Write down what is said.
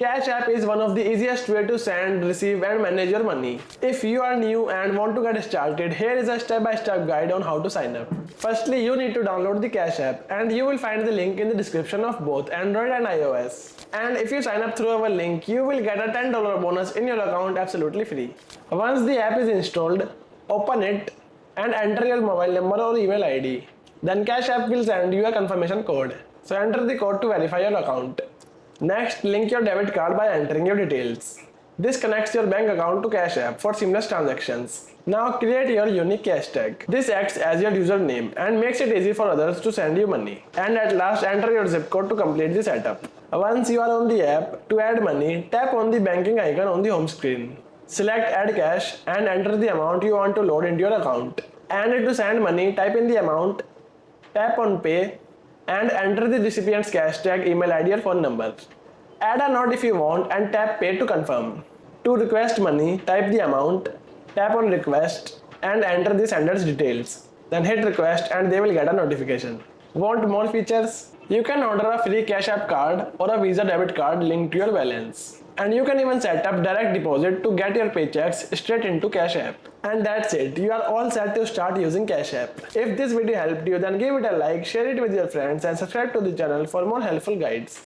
Cash App is one of the easiest way to send, receive and manage your money. If you are new and want to get started, here is a step-by-step guide on how to sign up. Firstly, you need to download the Cash App and you will find the link in the description of both Android and iOS. And if you sign up through our link, you will get a $10 bonus in your account absolutely free. Once the app is installed, open it and enter your mobile number or email ID. Then Cash App will send you a confirmation code. So enter the code to verify your account. Next, link your debit card by entering your details. This connects your bank account to Cash App for seamless transactions. Now create your unique cash tag. This acts as your username and makes it easy for others to send you money. And at last, enter your zip code to complete the setup. Once you are on the app, to add money, tap on the banking icon on the home screen. Select Add Cash and enter the amount you want to load into your account. And to send money, type in the amount, tap on Pay, and enter the recipient's cash tag, email ID or phone number. Add a note if you want and tap Pay to confirm. To request money, type the amount, tap on Request and enter the sender's details. Then hit Request and they will get a notification. Want more features? You can order a free Cash App card or a Visa debit card linked to your balance. And you can even set up direct deposit to get your paychecks straight into Cash App. And that's it. You are all set to start using Cash App. If this video helped you, then give it a like, share it with your friends and subscribe to the channel for more helpful guides.